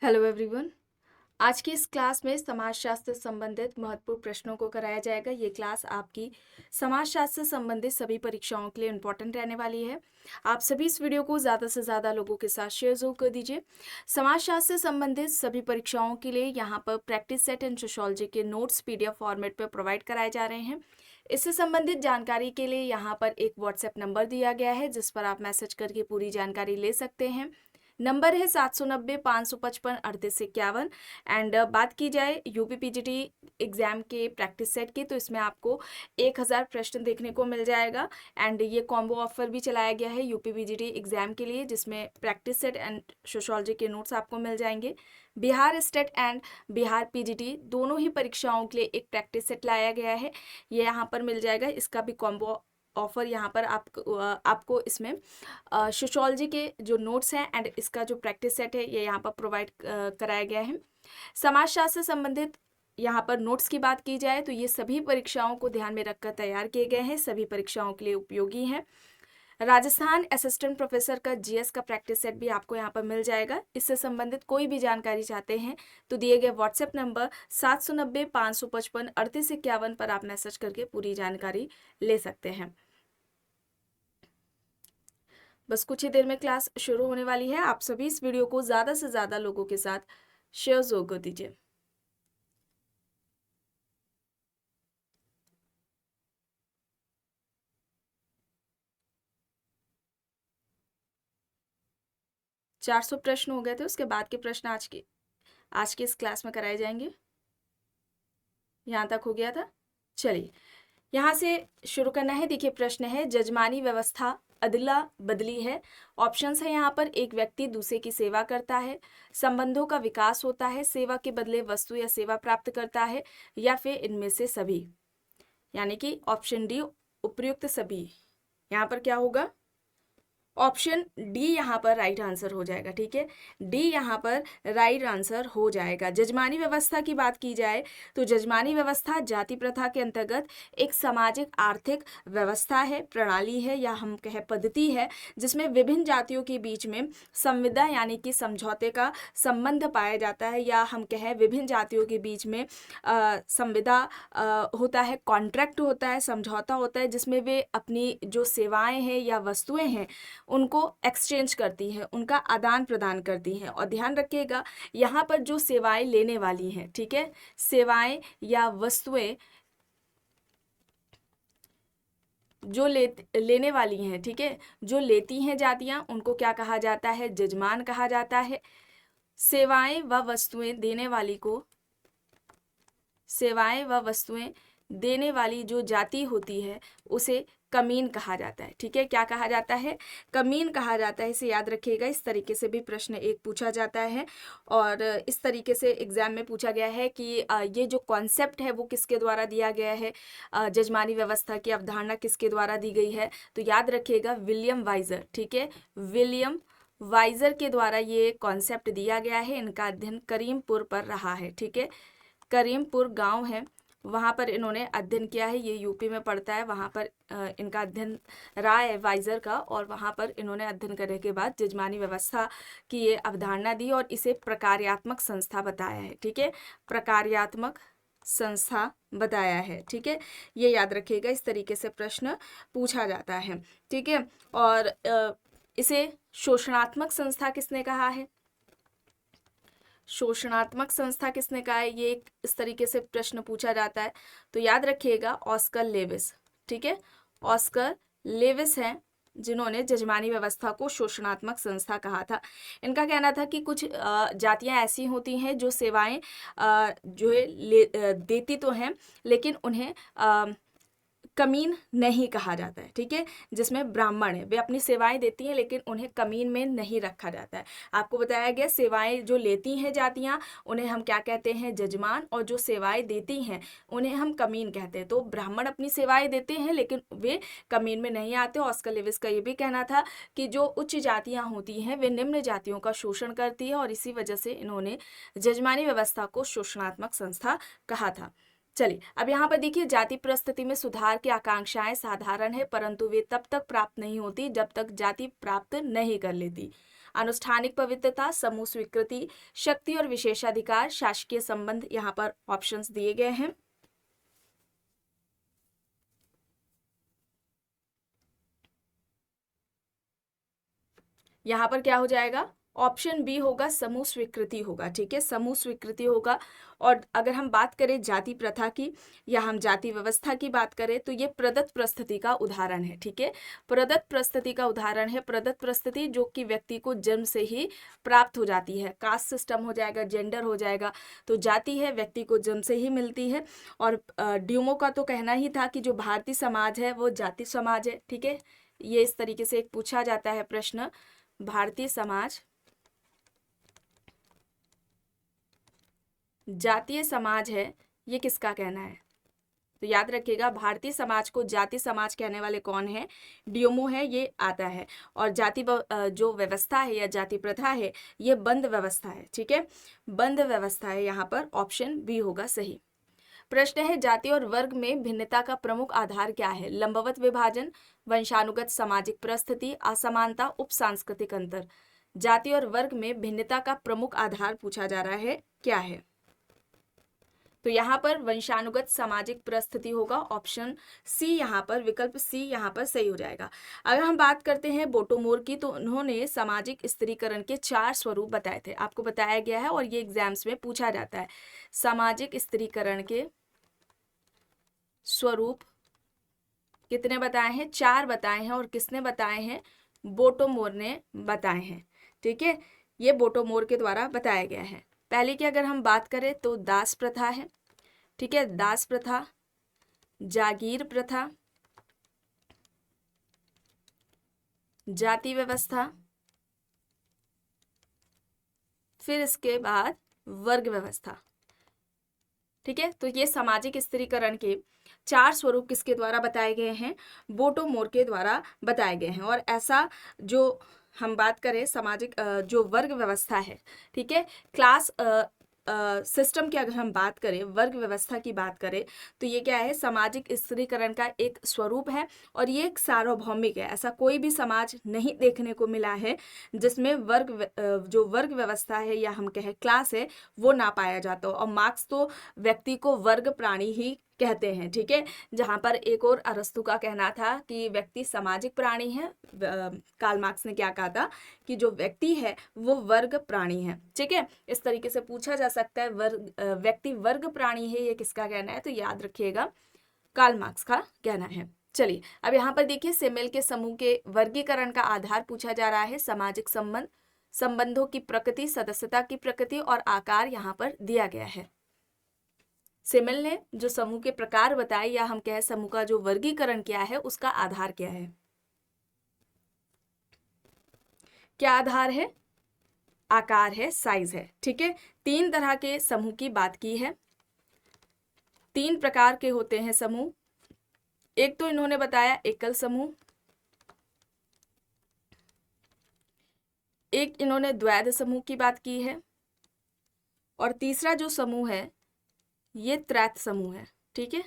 Hello everyone. आज की इस क्लास में समाजशास्त्र से संबंधित महत्वपूर्ण प्रश्नों को कराया जाएगा। ये क्लास आपकी समाजशास्त्र से संबंधित सभी परीक्षाओं के लिए इम्पोर्टेंट रहने वाली है। आप सभी इस वीडियो को ज़्यादा से ज़्यादा लोगों के साथ शेयर जरूर कर दीजिए। समाजशास्त्र से संबंधित सभी परीक्षाओं के लिए यहाँ पर प्रैक्टिस सेट एंड सोशियोलॉजी के नोट्स PDF फॉर्मेट पर प्रोवाइड कराए जा रहे हैं। इससे संबंधित जानकारी के लिए यहाँ पर एक व्हाट्सएप नंबर दिया गया है जिस पर आप मैसेज करके पूरी जानकारी ले सकते हैं। नंबर है 790-555-3851। एंड बात की जाए UPPGT एग्जाम के प्रैक्टिस सेट की, तो इसमें आपको 1000 प्रश्न देखने को मिल जाएगा। एंड ये कॉम्बो ऑफर भी चलाया गया है UPPGT एग्जाम के लिए, जिसमें प्रैक्टिस सेट एंड सोशियोलॉजी के नोट्स आपको मिल जाएंगे। Bihar state and Bihar PGT दोनों ही परीक्षाओं के लिए एक प्रैक्टिस सेट लाया गया है, ये यहाँ पर मिल जाएगा। इसका भी कॉम्बो ऑफर यहाँ पर आपको इसमें सोशियोलॉजी के जो नोट्स हैं एंड इसका जो प्रैक्टिस सेट है ये यहाँ पर प्रोवाइड कराया गया है। समाजशास्त्र से संबंधित यहाँ पर नोट्स की बात की जाए तो ये सभी परीक्षाओं को ध्यान में रखकर तैयार किए गए हैं, सभी परीक्षाओं के लिए उपयोगी हैं। राजस्थान असिस्टेंट प्रोफेसर का GS का प्रैक्टिस सेट भी आपको यहाँ पर मिल जाएगा। इससे संबंधित कोई भी जानकारी चाहते हैं तो दिए गए व्हाट्सएप नंबर 790-555-3851 पर आप मैसेज करके पूरी जानकारी ले सकते हैं। बस कुछ ही देर में क्लास शुरू होने वाली है। आप सभी इस वीडियो को ज़्यादा से ज़्यादा लोगों के साथ शेयर जरूर कर दीजिए। चार 400 प्रश्न हो गए थे, उसके बाद के प्रश्न आज की इस क्लास में कराए जाएंगे। यहाँ तक हो गया था। चलिए यहाँ से शुरू करना है। देखिए प्रश्न है, जजमानी व्यवस्था अदला बदली है। ऑप्शंस है यहाँ पर, एक व्यक्ति दूसरे की सेवा करता है, संबंधों का विकास होता है, सेवा के बदले वस्तु या सेवा प्राप्त करता है, या फिर इनमें से सभी। यानी कि ऑप्शन डी उपयुक्त सभी। यहाँ पर क्या होगा? ऑप्शन डी यहाँ पर राइट आंसर हो जाएगा। ठीक है, डी यहाँ पर राइट आंसर हो जाएगा। जजमानी व्यवस्था की बात की जाए तो जजमानी व्यवस्था जाति प्रथा के अंतर्गत एक सामाजिक आर्थिक व्यवस्था है, प्रणाली है, या हम कहें पद्धति है, जिसमें विभिन्न जातियों के बीच में संविदा यानी कि समझौते का संबंध पाया जाता है, या हम कहें विभिन्न जातियों के बीच में संविदा होता है, कॉन्ट्रैक्ट होता है, समझौता होता है, जिसमें वे अपनी जो सेवाएं हैं या वस्तुएं हैं उनको एक्सचेंज करती है, उनका आदान प्रदान करती हैं। और ध्यान रखिएगा यहाँ पर जो सेवाएं लेने वाली हैं, ठीक है, सेवाएं या वस्तुएं जो लेने वाली हैं, ठीक है, जो लेती हैं जातियां, उनको क्या कहा जाता है? जजमान कहा जाता है। सेवाएं व वस्तुएं देने वाली को, सेवाएं व वस्तुएं देने वाली जो जाति होती है उसे कमीन कहा जाता है। ठीक है, क्या कहा जाता है? कमीन कहा जाता है। इसे याद रखिएगा। इस तरीके से भी प्रश्न एक पूछा जाता है, और इस तरीके से एग्जाम में पूछा गया है कि ये जो कॉन्सेप्ट है वो किसके द्वारा दिया गया है, जजमानी व्यवस्था की अवधारणा किसके द्वारा दी गई है? तो याद रखिएगा विलियम वाइजर। ठीक है, विलियम वाइजर के द्वारा ये कॉन्सेप्ट दिया गया है। इनका अध्ययन करीमपुर पर रहा है। ठीक है, करीमपुर गांव है, वहाँ पर इन्होंने अध्ययन किया है। ये UP में पड़ता है। वहाँ पर इनका अध्ययन रहा है वाइजर का, और वहाँ पर इन्होंने अध्ययन करने के बाद जजमानी व्यवस्था की ये अवधारणा दी और इसे प्रकार्यात्मक संस्था बताया है। ठीक है, प्रकार्यात्मक संस्था बताया है। ठीक है, ये याद रखिएगा। इस तरीके से प्रश्न पूछा जाता है। ठीक है, और इसे शोषणात्मक संस्था किसने कहा है? शोषणात्मक संस्था किसने कहा है? ये एक इस तरीके से प्रश्न पूछा जाता है। तो याद रखिएगा ऑस्कर लेविस। ठीक है, ऑस्कर लेविस हैं जिन्होंने जजमानी व्यवस्था को शोषणात्मक संस्था कहा था। इनका कहना था कि कुछ जातियां ऐसी होती हैं जो सेवाएं जो है देती तो हैं, लेकिन उन्हें कमीन नहीं कहा जाता है। ठीक है, जिसमें ब्राह्मण है, वे अपनी सेवाएं देती हैं लेकिन उन्हें कमीन में नहीं रखा जाता है। आपको बताया गया सेवाएं जो लेती हैं जातियां उन्हें हम क्या कहते हैं? जजमान। और जो सेवाएं देती हैं उन्हें हम कमीन कहते हैं। तो ब्राह्मण अपनी सेवाएं देते हैं लेकिन वे कमीन में नहीं आते। ऑस्कर लेविस का ये भी कहना था कि जो उच्च जातियां होती हैं वे निम्न जातियों का शोषण करती है, और इसी वजह से इन्होंने जजमानी व्यवस्था को शोषणात्मक संस्था कहा था। चलिए अब यहाँ पर देखिए, जाति परिस्थिति में सुधार की आकांक्षाएं साधारण है, परंतु वे तब तक प्राप्त नहीं होती जब तक जाति प्राप्त नहीं कर लेती। अनुष्ठानिक पवित्रता, समूह स्वीकृति, शक्ति और विशेषाधिकार, शासकीय संबंध, यहाँ पर ऑप्शंस दिए गए हैं। यहाँ पर क्या हो जाएगा, ऑप्शन बी होगा, समूह स्वीकृति होगा। ठीक है, समूह स्वीकृति होगा। और अगर हम बात करें जाति प्रथा की या हम जाति व्यवस्था की बात करें तो ये प्रदत्त परिस्थिति का उदाहरण है। ठीक है, प्रदत्त परिस्थिति का उदाहरण है। प्रदत्त परिस्थिति जो कि व्यक्ति को जन्म से ही प्राप्त हो जाती है। कास्ट सिस्टम हो जाएगा, जेंडर हो जाएगा। तो जाति है, व्यक्ति को जन्म से ही मिलती है। और ड्यूमो का तो कहना ही था कि जो भारतीय समाज है वो जाति समाज है। ठीक है, ये इस तरीके से एक पूछा जाता है प्रश्न, भारतीय समाज जातीय समाज है, ये किसका कहना है? तो याद रखिएगा, भारतीय समाज को जाति समाज कहने वाले कौन है? ड्यूमो है, ये आता है। और जाति जो व्यवस्था है या जाति प्रथा है ये बंद व्यवस्था है। ठीक है, बंद व्यवस्था है। यहाँ पर ऑप्शन बी होगा सही। प्रश्न है, जाति और वर्ग में भिन्नता का प्रमुख आधार क्या है? लंबवत विभाजन, वंशानुगत सामाजिक परिस्थिति, असमानता, उप सांस्कृतिक अंतर। जाति और वर्ग में भिन्नता का प्रमुख आधार पूछा जा रहा है, क्या है? तो यहाँ पर वंशानुगत सामाजिक परिस्थिति होगा, ऑप्शन सी, यहाँ पर विकल्प सी यहाँ पर सही हो जाएगा। अगर हम बात करते हैं बोटोमोर की, तो उन्होंने सामाजिक स्त्रीकरण के 4 स्वरूप बताए थे, आपको बताया गया है और ये एग्जाम्स में पूछा जाता है। सामाजिक स्त्रीकरण के स्वरूप कितने बताए हैं? 4 बताए हैं। और किसने बताए हैं? बोटोमोर ने बताए हैं। ठीक है, ये बोटोमोर के द्वारा बताया गया है। पहले की अगर हम बात करें तो दास प्रथा है। ठीक है, दास प्रथा, जागीर प्रथा, जाति व्यवस्था, फिर इसके बाद वर्ग व्यवस्था। ठीक है, तो ये सामाजिक स्त्रीकरण के 4 स्वरूप किसके द्वारा बताए गए हैं? बोटोमोर के द्वारा बताए गए हैं। और ऐसा जो हम बात करें सामाजिक जो वर्ग व्यवस्था है, ठीक है, क्लास सिस्टम की अगर हम बात करें, वर्ग व्यवस्था की बात करें, तो ये क्या है? सामाजिक स्त्रीकरण का एक स्वरूप है और ये एक सार्वभौमिक है। ऐसा कोई भी समाज नहीं देखने को मिला है जिसमें जो वर्ग व्यवस्था है या हम कहें क्लास है वो ना पाया जाता हो। और मार्क्स तो व्यक्ति को वर्ग प्राणी ही कहते हैं। ठीक है, जहाँ पर एक और अरस्तु का कहना था कि व्यक्ति सामाजिक प्राणी है, कार्ल मार्क्स ने क्या कहा था कि जो व्यक्ति है वो वर्ग प्राणी है। ठीक है, इस तरीके से पूछा जा सकता है व्यक्ति वर्ग प्राणी है, ये किसका कहना है? तो याद रखिएगा, कार्ल मार्क्स का कहना है। चलिए, अब यहाँ पर देखिए, सेमेल के समूह के वर्गीकरण का आधार पूछा जा रहा है। सामाजिक संबंध, संबंधों की प्रकृति, सदस्यता की प्रकृति और आकार यहाँ पर दिया गया है। सेमेल ने जो समूह के प्रकार बताए या हम कहें समूह का जो वर्गीकरण किया है उसका आधार क्या है? क्या आधार है? आकार है, साइज है। ठीक है, 3 तरह के समूह की बात की है। 3 प्रकार के होते हैं समूह। एक तो इन्होंने बताया एकल समूह, एक इन्होंने द्वैध समूह की बात की है, और तीसरा जो समूह है ये त्रैत समूह है। ठीक है,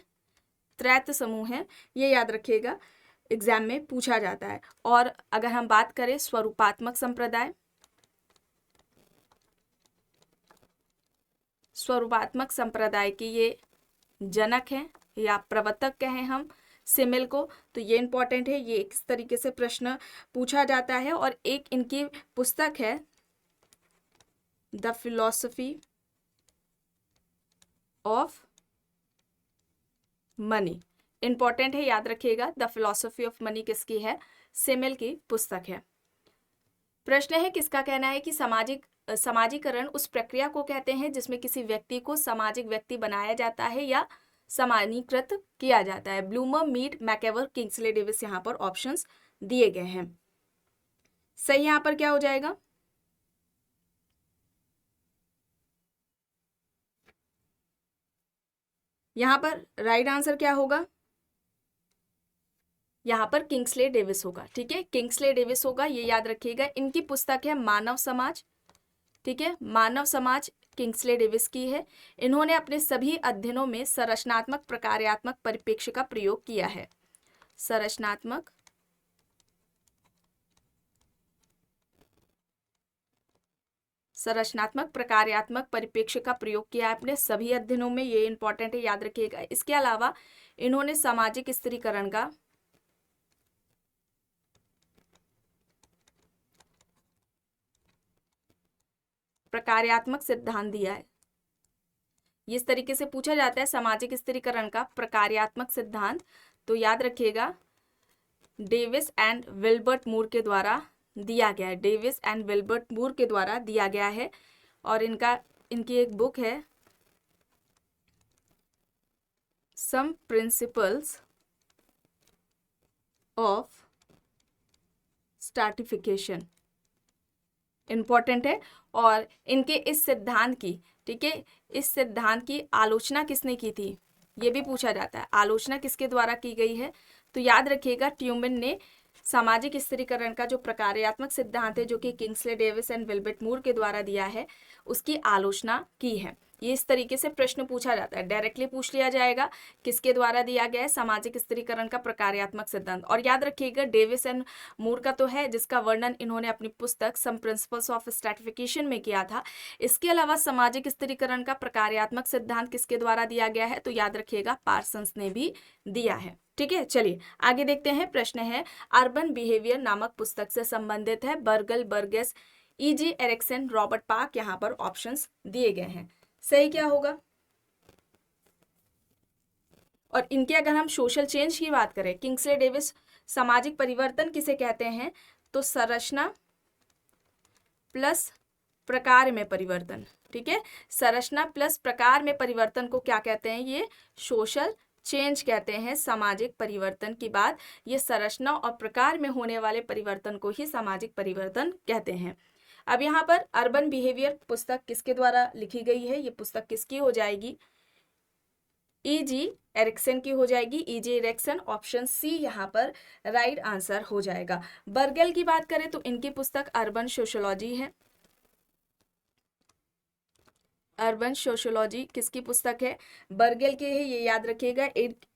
त्रैत समूह है, ये याद रखिएगा, एग्जाम में पूछा जाता है। और अगर हम बात करें स्वरूपात्मक संप्रदाय, स्वरूपात्मक संप्रदाय के ये जनक हैं या प्रवर्तक कहें हम सेमेल को, तो ये इंपॉर्टेंट है, ये किस तरीके से प्रश्न पूछा जाता है। और एक इनकी पुस्तक है the philosophy of money, important है, याद रखिएगा। द फिलॉसफी ऑफ मनी किसकी है? सेमेल की पुस्तक है। प्रश्न है, किसका कहना है कि समाजीकरण उस प्रक्रिया को कहते हैं जिसमें किसी व्यक्ति को सामाजिक व्यक्ति बनाया जाता है या सामान्यीकृत किया जाता है? ब्लूमर, मीड, मैकेवर, किंग्सले डेविस, यहाँ पर ऑप्शंस दिए गए हैं। सही यहाँ पर क्या हो जाएगा? यहाँ पर राइट आंसर क्या होगा? यहाँ पर किंग्सले डेविस होगा। ठीक है, किंग्सले डेविस होगा, ये याद रखिएगा। इनकी पुस्तक है मानव समाज। ठीक है, मानव समाज किंग्सले डेविस की है। इन्होंने अपने सभी अध्ययनों में संरचनात्मक प्रकार्यात्मक परिप्रेक्ष्य का प्रयोग किया है। संरचनात्मक संरचनात्मक प्रकार्यात्मक परिप्रेक्ष्य का प्रयोग किया है अपने सभी अध्ययनों में, ये इंपॉर्टेंट है, याद रखिएगा। इसके अलावा इन्होंने सामाजिक स्थिरीकरण का प्रकार्यात्मक सिद्धांत दिया है। इस तरीके से पूछा जाता है सामाजिक स्थिरीकरण का प्रकार्यात्मक सिद्धांत, तो याद रखिएगा डेविस एंड विल्बर्ट मूर के द्वारा दिया गया है, डेविस एंड विल्बर्ट मूर के द्वारा दिया गया है। और इनकी एक बुक है some principles of stratification, important है। और इनके इस सिद्धांत की, ठीक है, इस सिद्धांत की आलोचना किसने की थी, ये भी पूछा जाता है, आलोचना किसके द्वारा की गई है। तो याद रखिएगा ट्यूमन ने सामाजिक स्थिरीकरण का जो प्रकार्यात्मक सिद्धांत है, जो कि किंग्सले डेविस एंड विल्बर्ट मूर के द्वारा दिया है, उसकी आलोचना की है। ये इस तरीके से प्रश्न पूछा जाता है, डायरेक्टली पूछ लिया जाएगा किसके द्वारा दिया गया है सामाजिक स्थिरीकरण का प्रकार्यात्मक सिद्धांत। और याद रखिएगा डेविस एंड मूर का तो है, जिसका वर्णन इन्होंने अपनी पुस्तक सम प्रिंसिपल्स ऑफ स्ट्रैटिफिकेशन में किया था। इसके अलावा सामाजिक स्थिरीकरण का प्रकार्यात्मक सिद्धांत किसके द्वारा दिया गया है, तो याद रखिएगा पार्सन्स ने भी दिया है। ठीक है, चलिए आगे देखते हैं। प्रश्न है अर्बन बिहेवियर नामक पुस्तक से संबंधित है। Burgel, Burgess, E.G. Ericsson, Robert Park, यहाँ पर ऑप्शंस दिए गए हैं। सही क्या होगा? और इनके अगर हम सोशल चेंज की बात करें, किंग्सले डेविस सामाजिक परिवर्तन किसे कहते हैं, तो संरचना प्लस प्रकार में परिवर्तन। ठीक है, संरचना प्लस प्रकार में परिवर्तन को क्या कहते हैं, ये सोशल चेंज कहते हैं। सामाजिक परिवर्तन की बात, ये संरचना और प्रकार में होने वाले परिवर्तन को ही सामाजिक परिवर्तन कहते हैं। अब यहाँ पर अर्बन बिहेवियर पुस्तक किसके द्वारा लिखी गई है, ये पुस्तक किसकी हो जाएगी, E.G. एरिक्सन की हो जाएगी। E.G. एरिक्सन, ऑप्शन सी यहाँ पर राइट आंसर हो जाएगा। बर्गेल की बात करें तो इनकी पुस्तक अर्बन सोशियोलॉजी है। अर्बन सोशियोलॉजी किसकी पुस्तक है, बर्गेल की है, ये याद रखिएगा।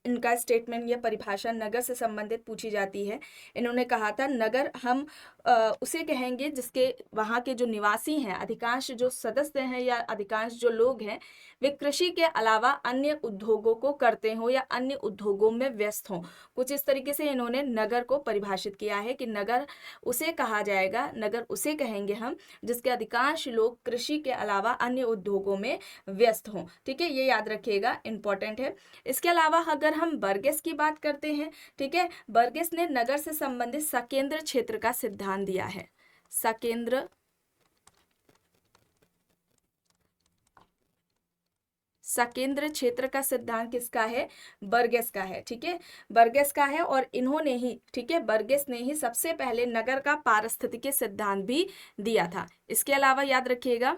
इनका स्टेटमेंट या परिभाषा नगर से संबंधित पूछी जाती है। इन्होंने कहा था नगर हम उसे कहेंगे जिसके वहाँ के जो निवासी हैं, अधिकांश जो सदस्य हैं या अधिकांश जो लोग हैं, वे कृषि के अलावा अन्य उद्योगों को करते हों या अन्य उद्योगों में व्यस्त हों। कुछ इस तरीके से इन्होंने नगर को परिभाषित किया है कि नगर उसे कहा जाएगा, नगर उसे कहेंगे हम जिसके अधिकांश लोग कृषि के अलावा अन्य उद्योगों में व्यस्त हों। ठीक है, ये याद रखिएगा, इंपॉर्टेंट है। इसके अलावा अगर हम बर्गेस की बात करते हैं, ठीक है, बर्गेस ने नगर से संबंधित सकेंद्र क्षेत्र का सिद्धांत दिया है। सकेंद्र क्षेत्र का सिद्धांत किसका है, बर्गेस का है। ठीक है, बर्गेस का है। और इन्होंने ही, ठीक है, बर्गेस ने ही सबसे पहले नगर का पारिस्थितिकी सिद्धांत भी दिया था। इसके अलावा याद रखिएगा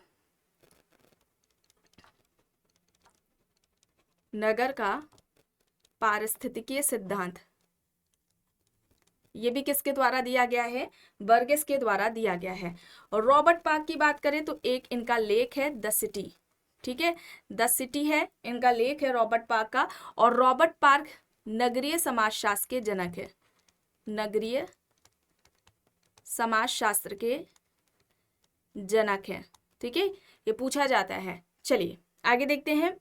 नगर का पारिस्थितिकीय सिद्धांत, ये भी किसके द्वारा दिया गया है, बर्गेस के द्वारा दिया गया है। और रॉबर्ट पार्क की बात करें तो एक इनका लेख है द सिटी। ठीक है, द सिटी है इनका लेख है रॉबर्ट पार्क का। और रॉबर्ट पार्क नगरीय समाजशास्त्र के जनक है, नगरीय समाजशास्त्र के जनक है। ठीक है, ये पूछा जाता है। चलिए आगे देखते हैं।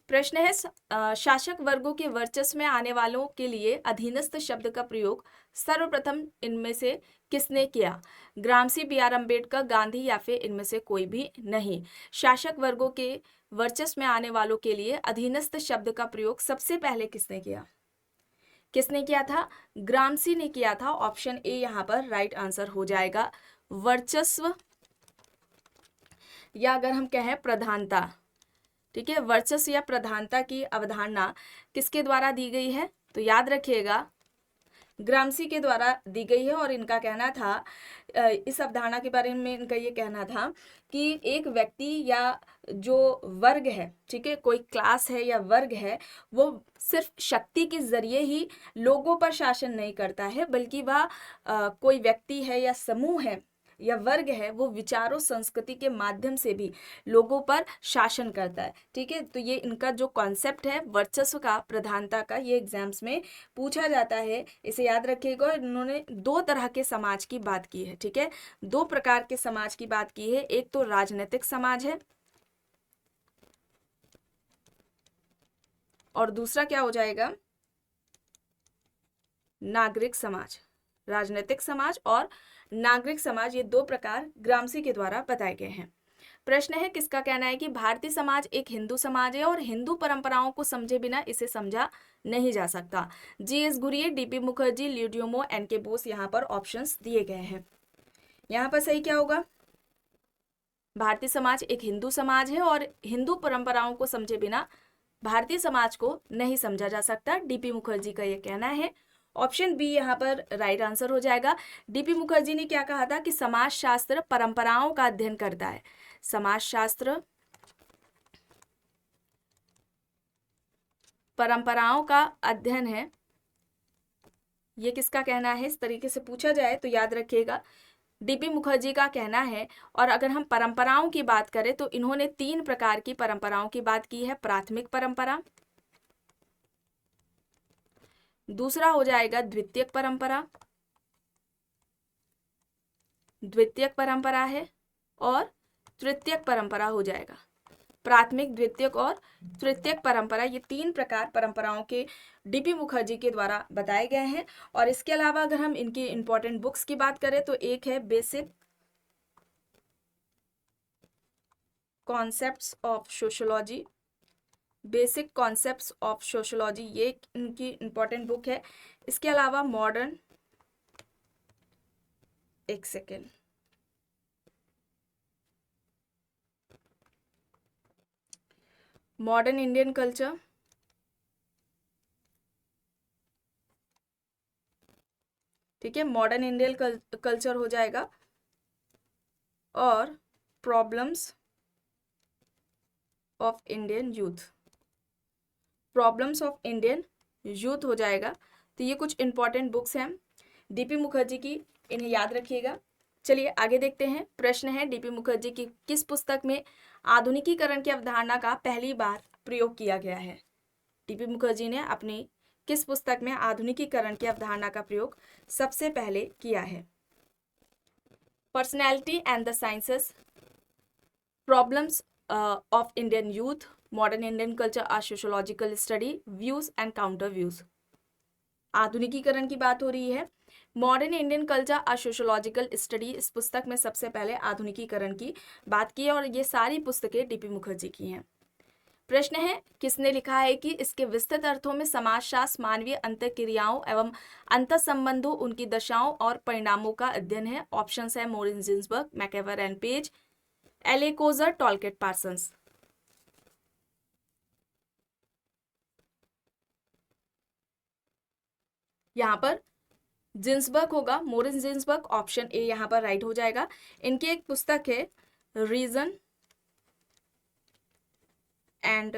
प्रश्न है शासक वर्गों के वर्चस्व में आने वालों के लिए अधीनस्थ शब्द का प्रयोग सर्वप्रथम इनमें से किसने किया, ग्रामसी, B.R. अम्बेडकर, गांधी या फिर इनमें से कोई भी नहीं। शासक वर्गों के वर्चस्व में आने वालों के लिए अधीनस्थ शब्द का प्रयोग सबसे पहले किसने किया, किसने किया था, ग्रामसी ने किया था। ऑप्शन ए यहाँ पर राइट आंसर हो जाएगा। वर्चस्व या अगर हम कहें प्रधानता, ठीक है, वर्चस्व या प्रधानता की अवधारणा किसके द्वारा दी गई है, तो याद रखिएगा ग्रामसी के द्वारा दी गई है। और इनका कहना था, इस अवधारणा के बारे में इनका ये कहना था कि एक व्यक्ति या जो वर्ग है, ठीक है, कोई क्लास है या वर्ग है, वो सिर्फ शक्ति के जरिए ही लोगों पर शासन नहीं करता है, बल्कि वह कोई व्यक्ति है या समूह है या वर्ग है वो विचारों संस्कृति के माध्यम से भी लोगों पर शासन करता है। ठीक है, तो ये इनका जो कॉन्सेप्ट है वर्चस्व का, प्रधानता का, ये एग्जाम्स में पूछा जाता है, इसे याद रखिएगा। इन्होंने दो तरह के समाज की बात की है। ठीक है, दो प्रकार के समाज की बात की है, एक तो राजनीतिक समाज है और दूसरा क्या हो जाएगा, नागरिक समाज। राजनीतिक समाज और नागरिक समाज, ये दो प्रकार ग्रामसी के द्वारा बताए गए हैं। प्रश्न है, किसका कहना है कि भारतीय समाज एक हिंदू समाज है और हिंदू परंपराओं को समझे बिना इसे समझा नहीं जा सकता। जी.एस. घुरिये, डी.पी. मुखर्जी, ल्यूडियोमो, एन.के. बोस यहाँ पर ऑप्शंस दिए गए हैं। यहाँ पर सही क्या होगा, भारतीय समाज एक हिंदू समाज है और हिंदू परंपराओं को समझे बिना भारतीय समाज को नहीं समझा जा सकता, डी.पी. मुखर्जी का यह कहना है। ऑप्शन बी यहाँ पर राइट आंसर हो जाएगा। डी.पी. मुखर्जी ने क्या कहा था कि समाज शास्त्र परंपराओं का अध्ययन करता है। समाज शास्त्र परंपराओं का अध्ययन है, ये किसका कहना है, इस तरीके से पूछा जाए तो याद रखिएगा डी.पी. मुखर्जी का कहना है। और अगर हम परंपराओं की बात करें तो इन्होंने 3 प्रकार की परंपराओं की बात की है। प्राथमिक परंपरा, दूसरा हो जाएगा द्वितीयक परंपरा, द्वितीयक परंपरा है, और तृतीयक परंपरा हो जाएगा। प्राथमिक, द्वितीयक और तृतीयक परंपरा, ये 3 प्रकार परंपराओं के डी.पी. मुखर्जी के द्वारा बताए गए हैं। और इसके अलावा अगर हम इनकी इंपॉर्टेंट बुक्स की बात करें तो एक है basic concepts of sociology, basic concepts of sociology, ये इनकी इंपॉर्टेंट बुक है। इसके अलावा मॉडर्न, एक सेकेंड, मॉडर्न इंडियन कल्चर, ठीक है, मॉडर्न इंडियन कल्चर हो जाएगा, और problems of Indian youth, problems of Indian youth हो जाएगा। तो ये कुछ इंपॉर्टेंट बुक्स हैं डी.पी. मुखर्जी की, इन्हें याद रखिएगा। चलिए आगे देखते हैं। प्रश्न है, डी.पी. मुखर्जी की किस पुस्तक में आधुनिकीकरण की अवधारणा का पहली बार प्रयोग किया गया है। डी.पी. मुखर्जी ने अपनी किस पुस्तक में आधुनिकीकरण की अवधारणा का प्रयोग सबसे पहले किया है। Personality and the sciences, problems of Indian youth, modern Indian culture, a sociological study, views and counter views. आधुनिकीकरण की बात हो रही है। Modern Indian culture, a sociological study, इस पुस्तक में सबसे पहले आधुनिकीकरण की बात की है और ये सारी पुस्तकें डी.पी. मुखर्जी की हैं। प्रश्न है, किसने लिखा है कि इसके विस्तृत अर्थों में समाजशास्त्र मानवीय अंतःक्रियाओं एवं अंतःसंबंधों, उनकी दशाओं और परिणामों का अध्ययन है। ऑप्शंस है मोरिन जिन्सबर्ग, मैकेवर एंड पेज, एले कोजर, टॉलकेट पार्सन्स। यहाँ पर जिन्सबर्ग होगा, मोरिन जिन्सबर्ग, ऑप्शन ए यहाँ पर राइट हो जाएगा। इनकी एक पुस्तक है reason and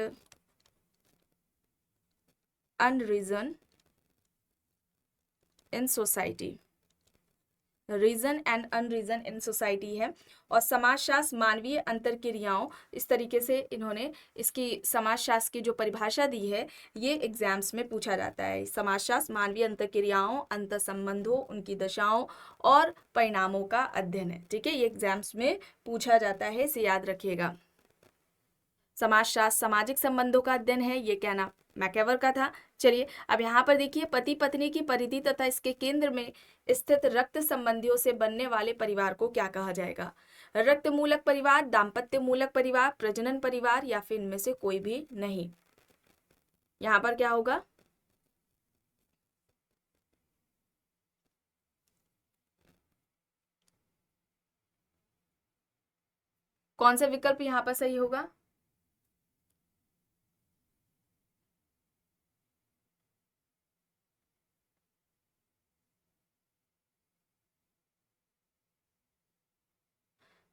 unreason in society, reason and unreason in society है। और समाजशास्त्र मानवीय अंतरक्रियाओं, इस तरीके से इन्होंने इसकी समाजशास्त्र की जो परिभाषा दी है ये एग्जाम्स में पूछा जाता है। समाजशास्त्र मानवीय अंतरक्रियाओं, अंतःसंबंधों, उनकी दशाओं और परिणामों का अध्ययन है। ठीक है, ये एग्जाम्स में पूछा जाता है, इसे याद रखिएगा। समाजशास्त्र सामाजिक संबंधों का अध्ययन है, ये कहना मैकेवर का था। चलिए अब यहाँ पर देखिए, पति पत्नी की परिधि तथा इसके केंद्र में स्थित रक्त संबंधियों से बनने वाले परिवार को क्या कहा जाएगा। रक्त मूलक परिवार, दाम्पत्य मूलक परिवार, प्रजनन परिवार, या फिर इनमें से कोई भी नहीं। यहाँ पर क्या होगा, कौन सा विकल्प यहाँ पर सही होगा।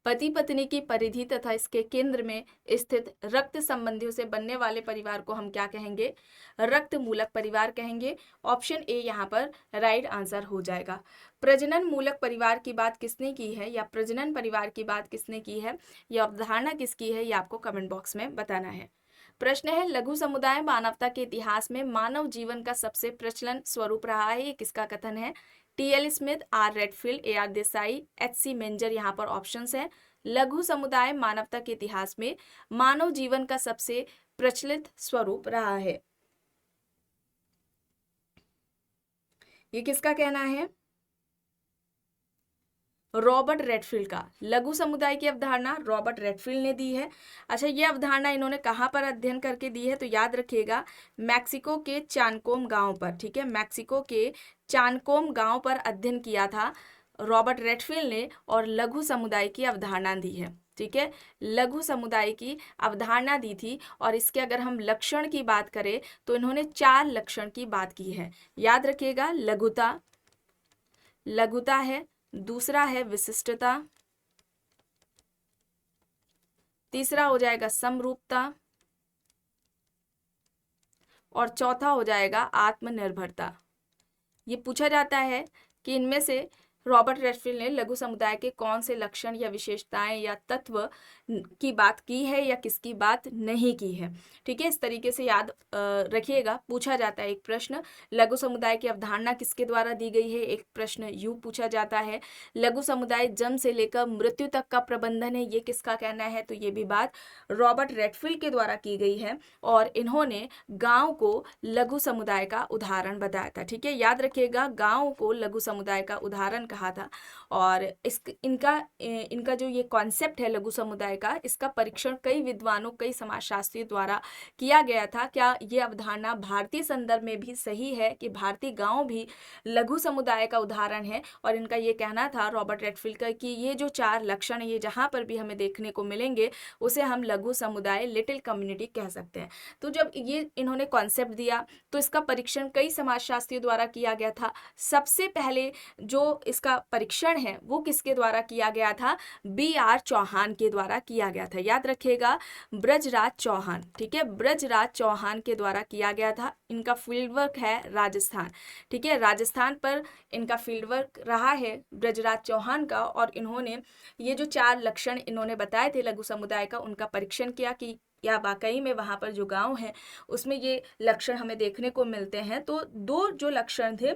पति पत्नी की परिधि तथा इसके केंद्र में स्थित रक्त संबंधियों से बनने वाले परिवार को हम क्या कहेंगे? रक्त मूलक परिवार कहेंगे। ऑप्शन ए यहाँ पर राइट आंसर हो जाएगा। प्रजनन मूलक परिवार की बात किसने की है या प्रजनन परिवार की बात किसने की है, यह अवधारणा किसकी है, ये आपको कमेंट बॉक्स में बताना है। प्रश्न है, लघु समुदाय मानवता के इतिहास में मानव जीवन का सबसे प्रचलन स्वरूप रहा है, ये किसका कथन है? T L. Smith, R. Redfield, A. R. Desai, H C. Menger यहाँ पर ऑप्शंस हैं। लघु समुदाय मानवता के इतिहास में मानव जीवन का सबसे प्रचलित स्वरूप रहा है, ये किसका कहना है? रॉबर्ट रेडफील्ड का। लघु समुदाय की अवधारणा रॉबर्ट रेडफील्ड ने दी है। अच्छा, ये अवधारणा इन्होंने कहाँ पर अध्ययन करके दी है? तो याद रखिएगा, मैक्सिको के चानकोम गांव पर। ठीक है, मैक्सिको के चानकोम गांव पर अध्ययन किया था रॉबर्ट रेडफील्ड ने और लघु समुदाय की अवधारणा दी है। ठीक है, लघु समुदाय की अवधारणा दी थी। और इसके अगर हम लक्षण की बात करें तो इन्होंने 4 लक्षण की बात की है। याद रखिएगा, लघुता है, दूसरा है विशिष्टता, तीसरा हो जाएगा समरूपता और चौथा हो जाएगा आत्मनिर्भरता। ये पूछा जाता है कि इनमें से रॉबर्ट रेडफील्ड ने लघु समुदाय के कौन से लक्षण या विशेषताएं या तत्व की बात की है या किसकी बात नहीं की है। ठीक है, इस तरीके से याद रखिएगा। पूछा जाता है एक प्रश्न, लघु समुदाय की अवधारणा किसके द्वारा दी गई है। एक प्रश्न यूं पूछा जाता है, लघु समुदाय जन्म से लेकर मृत्यु तक का प्रबंधन है, ये किसका कहना है? तो ये भी बात रॉबर्ट रेडफील्ड के द्वारा की गई है और इन्होंने गाँव को लघु समुदाय का उदाहरण बताया था। ठीक है, याद रखिएगा, गाँव को लघु समुदाय का उदाहरण कहा था। और इनका जो ये कॉन्सेप्ट है लघु समुदाय का, इसका परीक्षण कई विद्वानों, कई समाजशास्त्रियों द्वारा किया गया था। क्या ये अवधारणा भारतीय संदर्भ में भी सही है कि भारतीय गांव भी लघु समुदाय का उदाहरण है? और इनका ये कहना था रॉबर्ट रेडफील्ड का कि ये जो 4 लक्षण ये जहाँ पर भी हमें देखने को मिलेंगे उसे हम लघु समुदाय, लिटिल कम्युनिटी कह सकते हैं। तो जब ये इन्होंने कॉन्सेप्ट दिया तो इसका परीक्षण कई समाजशास्त्रियों द्वारा किया गया था। सबसे पहले जो इसका परीक्षण है वो किसके द्वारा किया गया था? B.R. चौहान के द्वारा किया गया था। याद रखिएगा, ब्रजराज चौहान। ठीक है, ब्रजराज चौहान के द्वारा किया गया था। इनका फील्ड वर्क है राजस्थान। ठीक है, राजस्थान पर इनका फील्ड वर्क रहा है ब्रजराज चौहान का। और इन्होंने ये जो 4 लक्षण इन्होंने बताए थे लघु समुदाय का, उनका परीक्षण किया कि या वाकई में वहाँ पर जो गांव है उसमें ये लक्षण हमें देखने को मिलते हैं। तो 2 जो लक्षण थे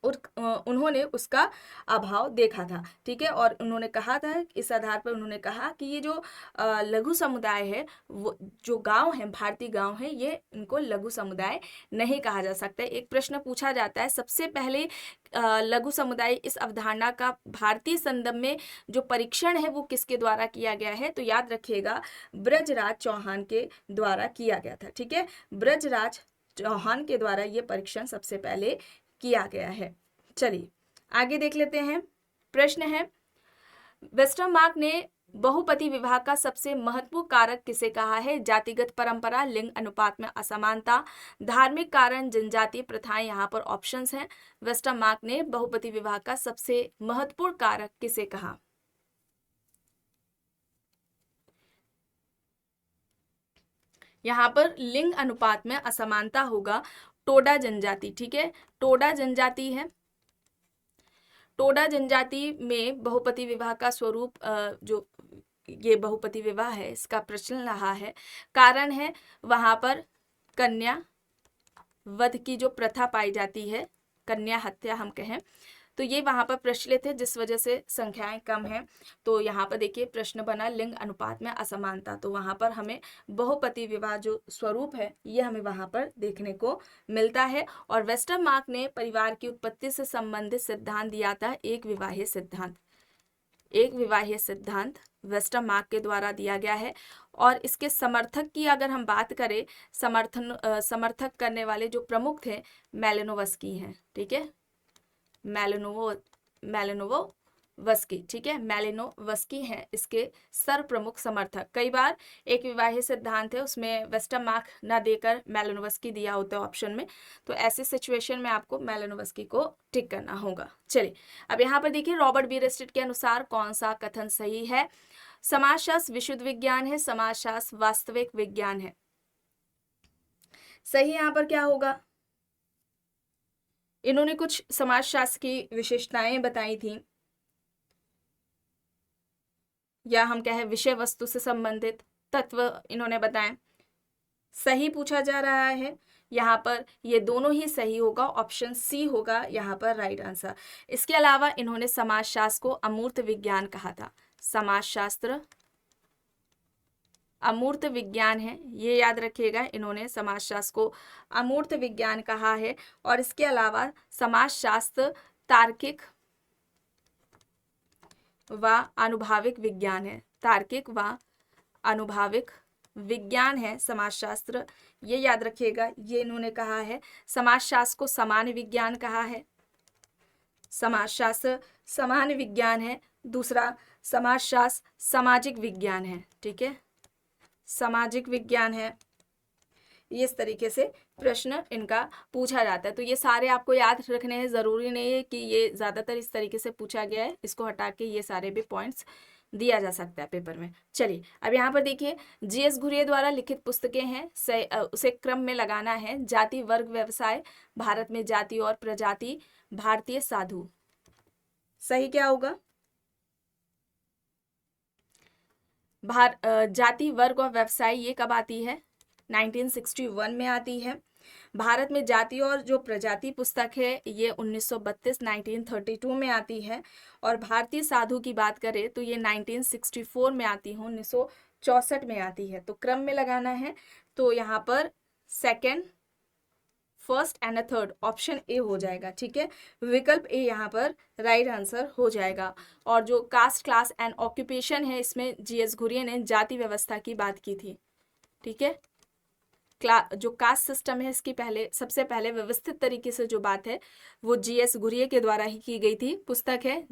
और उन्होंने उसका अभाव देखा था। ठीक है, और उन्होंने कहा था, इस आधार पर उन्होंने कहा कि ये जो लघु समुदाय है, वो जो गांव है, भारतीय गांव है, ये इनको लघु समुदाय नहीं कहा जा सकता। एक प्रश्न पूछा जाता है, सबसे पहले लघु समुदाय इस अवधारणा का भारतीय संदर्भ में जो परीक्षण है वो किसके द्वारा किया गया है? तो याद रखिएगा, ब्रजराज चौहान के द्वारा किया गया था। ठीक है, ब्रजराज चौहान के द्वारा ये परीक्षण सबसे पहले किया गया है। चलिए आगे देख लेते हैं। प्रश्न है, वेस्टरमार्क ने बहुपति विवाह का सबसे महत्वपूर्ण कारक किसे कहा है? जातिगत परंपरा, लिंग अनुपात में असमानता, धार्मिक कारण, जनजातीय प्रथाएं। यहाँ पर ऑप्शंस हैं। वेस्टरमार्क ने बहुपति विवाह का सबसे महत्वपूर्ण कारक किसे कहा? यहाँ पर लिंग अनुपात में असमानता होगा, टोडा जनजाति। ठीक है, टोडा जनजाति है। टोडा जनजाति में बहुपति विवाह का स्वरूप जो ये बहुपति विवाह है इसका प्रचलन रहा है। कारण है वहाँ पर कन्या वध की जो प्रथा पाई जाती है, कन्या हत्या हम कहें, तो ये वहाँ पर प्रचलित है, जिस वजह से संख्याएं कम हैं। तो यहाँ पर देखिए प्रश्न बना लिंग अनुपात में असमानता, तो वहाँ पर हमें बहुपति विवाह जो स्वरूप है ये हमें वहाँ पर देखने को मिलता है। और वेस्टरमार्क ने परिवार की उत्पत्ति से संबंधित सिद्धांत दिया था, एक विवाह सिद्धांत। एक विवाह सिद्धांत वेस्टरमार्क के द्वारा दिया गया है। और इसके समर्थक की अगर हम बात करें, समर्थक करने वाले जो प्रमुख थे मैलिनोवस्की हैं। ठीक है, मैलिनोवो मेलिनोवस्की, ठीक है, मेलिनोवस्की हैं इसके सर्व प्रमुख समर्थक। कई बार एक विवाही सिद्धांत है उसमें वेस्टर मार्क ना देकर मेलिनोवस्की दिया होता है ऑप्शन में, तो ऐसे सिचुएशन में आपको मेलिनोवस्की को टिक करना होगा। चलिए अब यहाँ पर देखिए, रॉबर्ट बीयरस्टेड के अनुसार कौन सा कथन सही है? समाजशास्त्र विशुद्ध विज्ञान है, समाजशास्त्र वास्तविक विज्ञान है। सही यहाँ पर क्या होगा? इन्होंने कुछ समाजशास्त्र की विशेषताएं बताई थी, या हम कहें विषय वस्तु से संबंधित तत्व इन्होंने बताए। सही पूछा जा रहा है यहाँ पर, ये दोनों ही सही होगा, ऑप्शन सी होगा यहाँ पर राइट आंसर। इसके अलावा इन्होंने समाजशास्त्र को अमूर्त विज्ञान कहा था। समाजशास्त्र अमूर्त विज्ञान है, ये याद रखिएगा, इन्होंने समाजशास्त्र को अमूर्त विज्ञान कहा है। और इसके अलावा समाजशास्त्र तार्किक व अनुभाविक विज्ञान है। तार्किक व अनुभाविक विज्ञान है समाजशास्त्र, ये याद रखिएगा, ये इन्होंने कहा है। समाजशास्त्र को सामान्य विज्ञान कहा है। समाजशास्त्र सामान्य विज्ञान है। दूसरा, समाजशास्त्र सामाजिक विज्ञान है, ठीक है, सामाजिक विज्ञान है। इस तरीके से प्रश्न इनका पूछा जाता है। तो ये सारे आपको याद रखने हैं, ज़रूरी नहीं है कि ये ज़्यादातर इस तरीके से पूछा गया है, इसको हटा के ये सारे भी पॉइंट्स दिया जा सकता है पेपर में। चलिए अब यहाँ पर देखिए, जीएस घुरिये द्वारा लिखित पुस्तकें हैं, उसे क्रम में लगाना है। जाति वर्ग व्यवसाय, भारत में जाति और प्रजाति, भारतीय साधु। सही क्या होगा? जाति वर्ग और व्यवसाय ये कब आती है? 1961 में आती है। भारत में जाति और जो प्रजाति पुस्तक है ये 1932 में आती है। और भारतीय साधु की बात करें तो ये 1964 में आती है, 1964 में आती है। तो क्रम में लगाना है, तो यहाँ पर second, first and third, option A हो जाएगा, ठीक है। विकल्प ए यहाँ पर राइट आंसर हो जाएगा। और जो कास्ट, क्लास एंड ऑक्यूपेशन है, इसमें जीएस घुरिये ने जाति व्यवस्था की बात की थी, ठीक है। जो कास्ट सिस्टम है इसकी सबसे पहले व्यवस्थित तरीके से जो बात है वो जीएस घुरिये के द्वारा ही की गई थी। पुस्तक है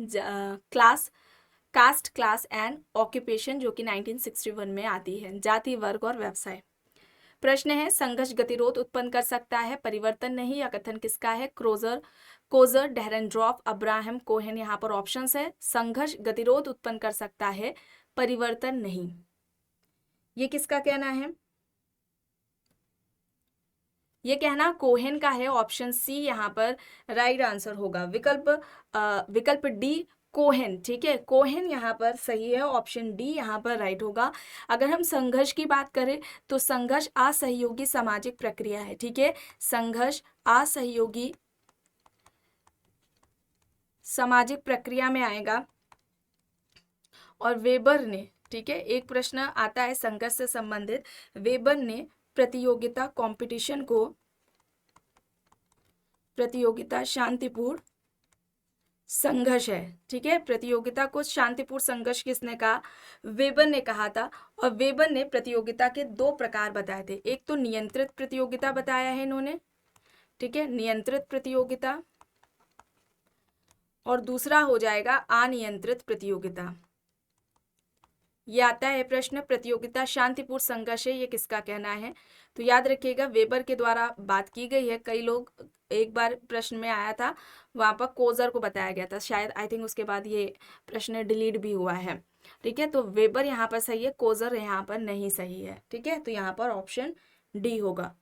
कास्ट, क्लास एंड ऑक्यूपेशन, जो कि 1961 में आती है। जाति वर्ग और व्यवसाय। प्रश्न है, संघर्ष गतिरोध उत्पन्न कर सकता है, परिवर्तन नहीं। यह कथन किसका है? Coser, Dahrendorf, Abraham Cohen. यहाँ पर ऑप्शंस है। संघर्ष गतिरोध उत्पन्न कर सकता है, परिवर्तन नहीं। ये किसका कहना है? ये कहना कोहेन का है। ऑप्शन सी यहाँ पर राइट आंसर होगा। विकल्प डी कोहेन, ठीक है, कोहेन यहाँ पर सही है। ऑप्शन डी यहाँ पर राइट होगा। अगर हम संघर्ष की बात करें तो संघर्ष असहयोगी सामाजिक प्रक्रिया है, ठीक है, संघर्ष असहयोगी सामाजिक प्रक्रिया में आएगा। और वेबर ने, ठीक है, एक प्रश्न आता है संघर्ष से संबंधित, वेबर ने प्रतियोगिता कंपटीशन को प्रतियोगिता शांतिपूर्ण संघर्ष है, ठीक है। प्रतियोगिता को शांतिपूर्ण संघर्ष किसने कहा? वेबर ने कहा था। और वेबर ने प्रतियोगिता के दो प्रकार बताए थे। एक तो नियंत्रित प्रतियोगिता बताया है इन्होंने, ठीक है, नियंत्रित प्रतियोगिता, और दूसरा हो जाएगा अनियंत्रित प्रतियोगिता। ये आता है प्रश्न, प्रतियोगिता शांतिपूर्ण संघर्ष है, ये किसका कहना है? तो याद रखिएगा वेबर के द्वारा बात की गई है। कई लोग, एक बार प्रश्न में आया था वहां पर कोजर को बताया गया था, शायद आई थिंक उसके बाद ये प्रश्न डिलीट भी हुआ है, ठीक है। तो वेबर यहाँ पर सही है, कोजर यहाँ पर नहीं सही है, ठीक है। तो यहाँ पर ऑप्शन डी होगा।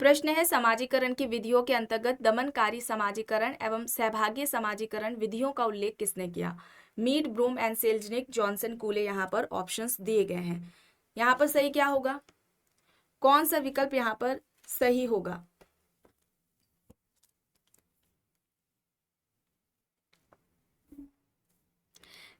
प्रश्न है, समाजीकरण की विधियों के अंतर्गत दमनकारी समाजीकरण एवं सहभागी समाजीकरण विधियों का उल्लेख किसने किया? Mead, broom and सेल्जनिक, Johnson, कूले। यहाँ पर ऑप्शंस दिए गए हैं। यहाँ पर सही क्या होगा? कौन सा विकल्प यहाँ पर सही होगा?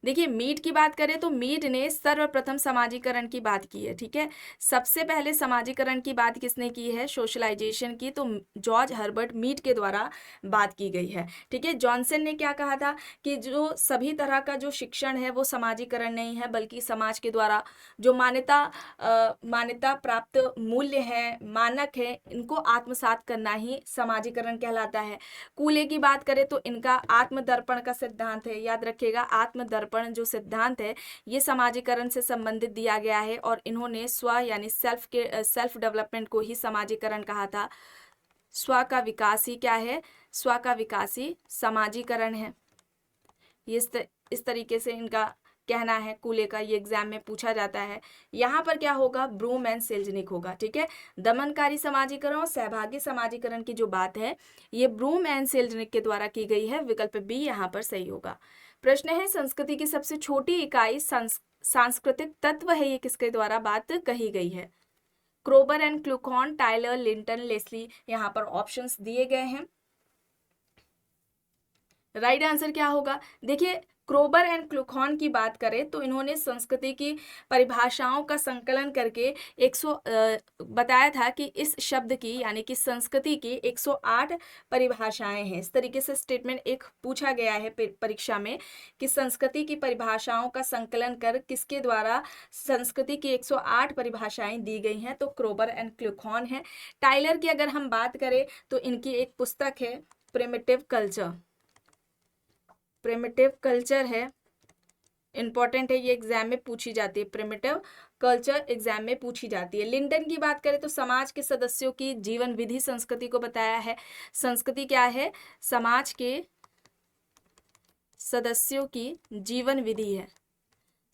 देखिए मीड की बात करें तो मीड ने सर्वप्रथम समाजीकरण की बात की है, ठीक है। सबसे पहले समाजीकरण की बात किसने की है, सोशलाइजेशन की, तो जॉर्ज हर्बर्ट मीड के द्वारा बात की गई है, ठीक है। जॉनसन ने क्या कहा था कि जो सभी तरह का जो शिक्षण है वो समाजीकरण नहीं है, बल्कि समाज के द्वारा जो मान्यता प्राप्त मूल्य है, मानक है, इनको आत्मसात करना ही समाजीकरण कहलाता है। कूले की बात करें तो इनका आत्मदर्पण का सिद्धांत है, याद रखिएगा आत्मदर्पण जो सिद्धांत है ये समाजीकरण से संबंधित दिया गया है, और इन्होंने स्व यानी सेल्फ डेवलपमेंट को ही समाजीकरण कहा था। स्व का विकास ही क्या है, स्व का विकास ही समाजीकरण है। ये इस तरीके से इनका कहना है कूले का, ये एग्जाम में पूछा जाता है। यहाँ पर क्या होगा, ब्रूम एंड सेल्जनिक होगा, ठीक है। दमनकारी समाजीकरण और सहभागी समाजीकरण की जो बात है ये ब्रूम एंड सेल्जनिक के द्वारा की गई है, विकल्प बी यहाँ पर सही होगा। प्रश्न है संस्कृति की सबसे छोटी इकाई सांस्कृतिक तत्व है, ये किसके द्वारा बात कही गई है। Kroeber and Kluckhohn, Tylor, Linton, Leslie, यहाँ पर ऑप्शंस दिए गए हैं। राइट आंसर क्या होगा, देखिए क्रोबर एंड क्लूकॉन की बात करें तो इन्होंने संस्कृति की परिभाषाओं का संकलन करके बताया था कि इस शब्द की यानी कि संस्कृति की 108 परिभाषाएं हैं। इस तरीके से स्टेटमेंट एक पूछा गया है परीक्षा में कि संस्कृति की परिभाषाओं का संकलन कर किसके द्वारा संस्कृति की 108 परिभाषाएं दी गई हैं, तो क्रोबर एंड क्लूकॉन है। टाइलर की अगर हम बात करें तो इनकी एक पुस्तक है प्रिमिटिव कल्चर, प्रिमिटिव कल्चर है, इंपॉर्टेंट है, ये एग्जाम में पूछी जाती है, प्रिमिटिव कल्चर एग्जाम में पूछी जाती है। लिंटन की बात करें तो समाज के सदस्यों की जीवन विधि संस्कृति को बताया है। संस्कृति क्या है, समाज के सदस्यों की जीवन विधि है,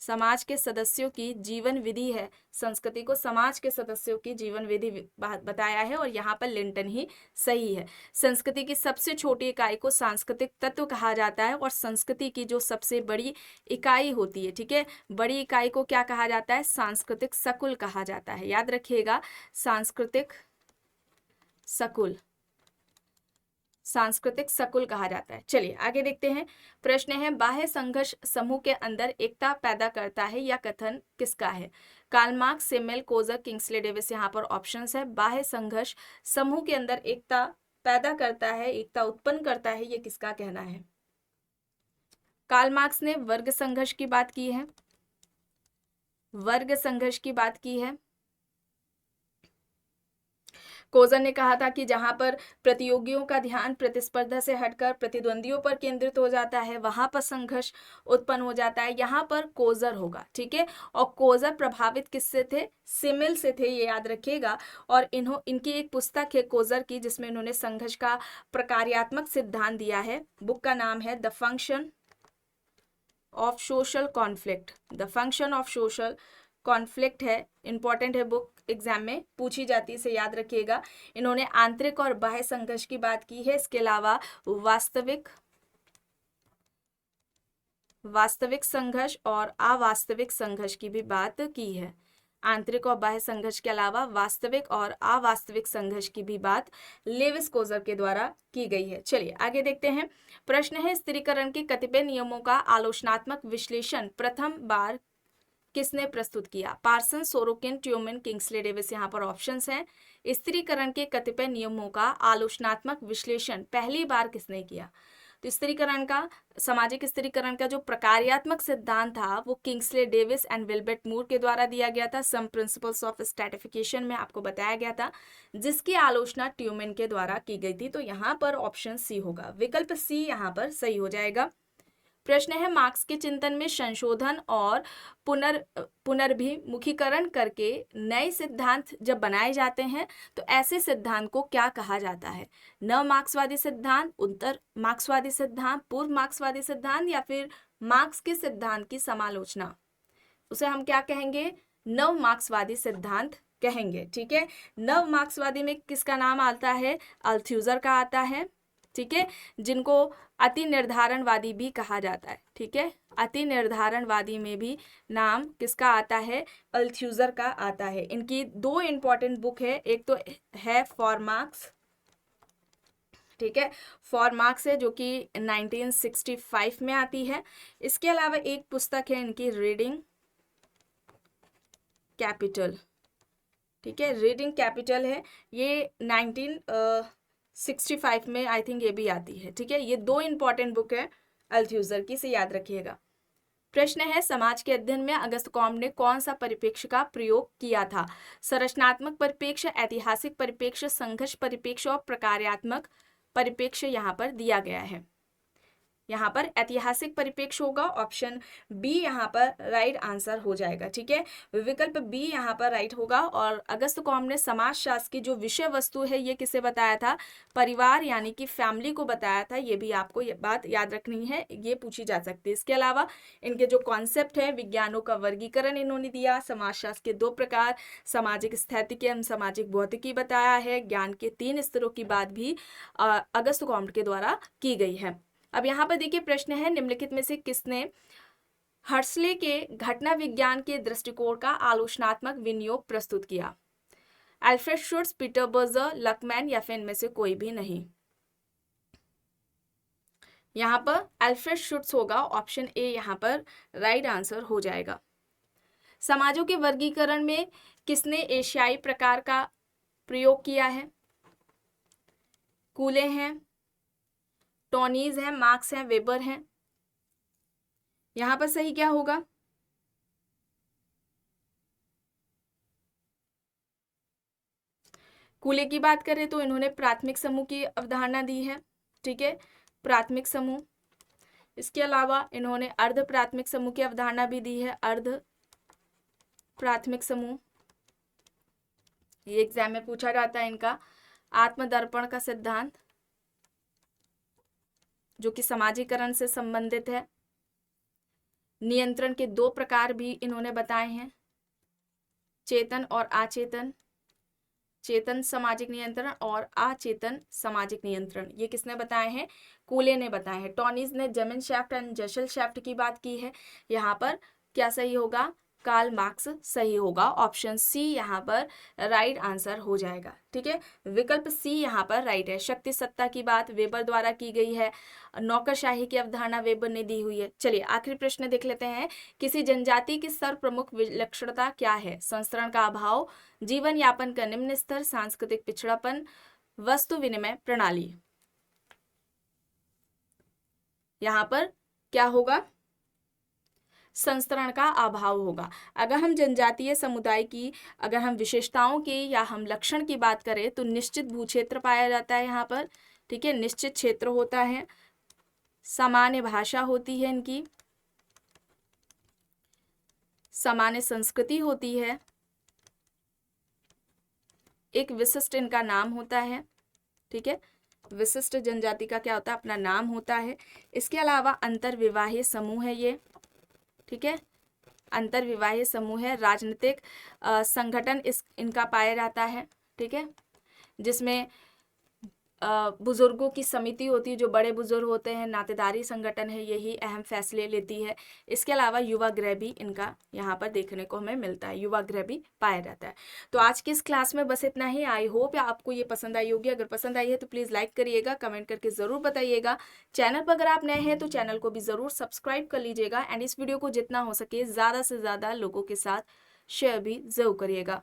समाज के सदस्यों की जीवन विधि है, संस्कृति को समाज के सदस्यों की जीवन विधि बताया है, और यहाँ पर लिंटन ही सही है। संस्कृति की सबसे छोटी इकाई को सांस्कृतिक तत्व कहा जाता है, और संस्कृति की जो सबसे बड़ी इकाई होती है, ठीक है, बड़ी इकाई को क्या कहा जाता है, सांस्कृतिक सकुल कहा जाता है, याद रखिएगा सांस्कृतिक सकुल, सांस्कृतिक सकुल कहा जाता है। चलिए आगे देखते हैं। प्रश्न है बाह्य संघर्ष समूह के अंदर एकता पैदा करता है, या कथन किसका है। Karl Marx, Simmel, Coser, Kingsley Davis, यहाँ पर ऑप्शंस है। बाह्य संघर्ष समूह के अंदर एकता पैदा करता है, एकता उत्पन्न करता है, ये किसका कहना है। कार्ल मार्क्स ने वर्ग संघर्ष की बात की है, वर्ग संघर्ष की बात की है। कोजर ने कहा था कि जहां पर प्रतियोगियों का ध्यान प्रतिस्पर्धा से हटकर प्रतिद्वंदियों पर केंद्रित हो जाता है वहां पर संघर्ष उत्पन्न हो जाता है, यहाँ पर कोजर होगा, ठीक है। और कोजर प्रभावित किससे थे, सेमेल से थे, ये याद रखिएगा। और इनकी एक पुस्तक है कोजर की जिसमें इन्होंने संघर्ष का प्रकार्यात्मक सिद्धांत दिया है। बुक का नाम है the function of social conflict, the function of social conflict है, इंपॉर्टेंट है बुक, एग्जाम में पूछी जाती है, इसे याद रखिएगा। इन्होंने आंतरिक और बाह्य संघर्ष की बात की है, इसके अलावा वास्तविक संघर्ष और अवास्तविक संघर्ष की भी बात की है। आंतरिक और बाह्य संघर्ष के अलावा वास्तविक और अवास्तविक संघर्ष की भी बात लेविस कोजर के द्वारा की गई है। चलिए आगे देखते हैं। प्रश्न है स्त्रीकरण के कतिपय नियमों का आलोचनात्मक विश्लेषण प्रथम बार किसने प्रस्तुत किया। पार्सन, सोरोकिन, ट्यूमन, किंग्सले डेविस, यहाँ पर ऑप्शंस हैं। स्त्रीकरण के कतिपय नियमों का आलोचनात्मक विश्लेषण पहली बार किसने किया, तो स्त्रीकरण का, सामाजिक स्त्रीकरण का जो प्रकार्यात्मक सिद्धांत था वो किंग्सले डेविस एंड विल्बर्ट मूर के द्वारा दिया गया था। सम प्रिंसिपल्स ऑफ स्ट्रैटिफिकेशन में आपको बताया गया था, जिसकी आलोचना ट्यूमन के द्वारा की गई थी। तो यहाँ पर ऑप्शन सी होगा, विकल्प सी यहाँ पर सही हो जाएगा। प्रश्न है मार्क्स के चिंतन में संशोधन और पुनर्भिमुखीकरण करके नए सिद्धांत जब बनाए जाते हैं तो ऐसे सिद्धांत को क्या कहा जाता है। नव मार्क्सवादी सिद्धांत, उत्तर मार्क्सवादी सिद्धांत, पूर्व मार्क्सवादी सिद्धांत, या फिर मार्क्स के सिद्धांत की समालोचना, उसे हम क्या कहेंगे, नव मार्क्सवादी सिद्धांत कहेंगे, ठीक है। नव मार्क्सवादी में किसका नाम आता है, अल्थ्यूजर का आता है, ठीक है, जिनको अति निर्धारणवादी भी कहा जाता है, ठीक है। अति निर्धारणवादी में भी नाम किसका आता है, अल्थ्यूजर का आता है। इनकी दो इंपॉर्टेंट बुक है, एक तो है फॉर मार्क्स, ठीक है। 4 मार्क्स है जो कि 1965 में आती है। इसके अलावा एक पुस्तक है इनकी रीडिंग कैपिटल, ठीक है, रीडिंग कैपिटल है, ये 1965 में आई थिंक ये भी आती है, ठीक है। ये 2 इंपॉर्टेंट बुक है अल्थ्यूजर की, से याद रखिएगा। प्रश्न है समाज के अध्ययन में अगस्त कॉम्ट ने कौन सा परिप्रेक्ष्य का प्रयोग किया था? संरचनात्मक परिप्रेक्ष्य, ऐतिहासिक परिप्रेक्ष्य, संघर्ष परिप्रेक्ष्य और प्रकार्यात्मक परिप्रेक्ष्य यहाँ पर दिया गया है। यहाँ पर ऐतिहासिक परिप्रेक्ष्य होगा, ऑप्शन बी यहाँ पर राइट आंसर हो जाएगा, ठीक है। विकल्प बी यहाँ पर राइट होगा। और अगस्त कॉम्ट ने समाजशास्त्र की जो विषय वस्तु है ये किसे बताया था? परिवार यानी कि फैमिली को बताया था। ये भी आपको ये बात याद रखनी है, ये पूछी जा सकती है। इसके अलावा इनके जो कॉन्सेप्ट है, विज्ञानों का वर्गीकरण इन्होंने दिया, समाजशास्त्र के 2 प्रकार, सामाजिक स्थैतिकी एवं सामाजिक भौतिकी बताया है, ज्ञान के 3 स्तरों की बात भी अगस्त कॉम्ट के द्वारा की गई है। अब यहाँ पर देखिए प्रश्न है, निम्नलिखित में से किसने हर्सले के घटना विज्ञान के दृष्टिकोण का आलोचनात्मक विनियोग प्रस्तुत किया? अल्फ्रेड शुट्ज, पीटर बर्जर, लकमैन या फिर इनमें से कोई भी नहीं? यहाँ पर अल्फ्रेड शुट्ज होगा, ऑप्शन ए यहाँ पर राइट आंसर हो जाएगा। समाजों के वर्गीकरण में किसने एशियाई प्रकार का प्रयोग किया है? कूले हैं, टॉनीज हैं, मार्क्स हैं, वेबर हैं। यहां पर सही क्या होगा? कूले की बात करें तो इन्होंने प्राथमिक समूह की अवधारणा दी है, ठीक है, प्राथमिक समूह। इसके अलावा इन्होंने अर्ध प्राथमिक समूह की अवधारणा भी दी है, अर्ध प्राथमिक समूह। ये एग्जाम में पूछा जाता है इनका। आत्मदर्पण का सिद्धांत जो कि समाजीकरण से संबंधित है। नियंत्रण के 2 प्रकार भी इन्होंने बताए हैं, चेतन और अचेतन, चेतन सामाजिक नियंत्रण और अचेतन सामाजिक नियंत्रण। ये किसने बताए हैं? कूले ने बताए हैं। टॉनीज ने जेमेनशैफ्ट एंड जेशलशैफ्ट की बात की है। यहाँ पर क्या सही होगा? कार्ल मार्क्स सही होगा, ऑप्शन सी यहाँ पर राइट आंसर हो जाएगा, ठीक है। विकल्प सी यहाँ पर राइट है। शक्ति सत्ता की बात वेबर द्वारा की गई है। नौकरशाही की अवधारणा वेबर ने दी हुई है। चलिए आखिरी प्रश्न देख लेते हैं। किसी जनजाति की सर्वप्रमुख विलक्षणता क्या है? संस्करण का अभाव, जीवन यापन का निम्न स्तर, सांस्कृतिक पिछड़ापन, वस्तु विनिमय प्रणाली। यहाँ पर क्या होगा? संस्करण का अभाव होगा। अगर हम जनजातीय समुदाय की, अगर हम विशेषताओं की या हम लक्षण की बात करें तो निश्चित भूक्षेत्र पाया जाता है यहाँ पर, ठीक है, निश्चित क्षेत्र होता है, सामान्य भाषा होती है इनकी, सामान्य संस्कृति होती है, एक विशिष्ट इनका नाम होता है, ठीक है, विशिष्ट जनजाति का क्या होता है? अपना नाम होता है। इसके अलावा अंतर्विवाही समूह है ये, ठीक है, अंतर्विवाही समूह है। राजनीतिक संगठन इनका पाया जाता है, ठीक है, जिसमें बुजुर्गों की समिति होती है, जो बड़े बुजुर्ग होते हैं, नातेदारी संगठन है, यही अहम फैसले लेती है। इसके अलावा युवा गृह भी इनका यहाँ पर देखने को हमें मिलता है, युवा गृह भी पाया जाता है। तो आज की इस क्लास में बस इतना ही। आई होप आपको ये पसंद आई होगी। अगर पसंद आई है तो प्लीज़ लाइक करिएगा, कमेंट करके ज़रूर बताइएगा। चैनल पर अगर आप नए हैं तो चैनल को भी ज़रूर सब्सक्राइब कर लीजिएगा एंड इस वीडियो को जितना हो सके ज़्यादा से ज़्यादा लोगों के साथ शेयर भी ज़रूर करिएगा।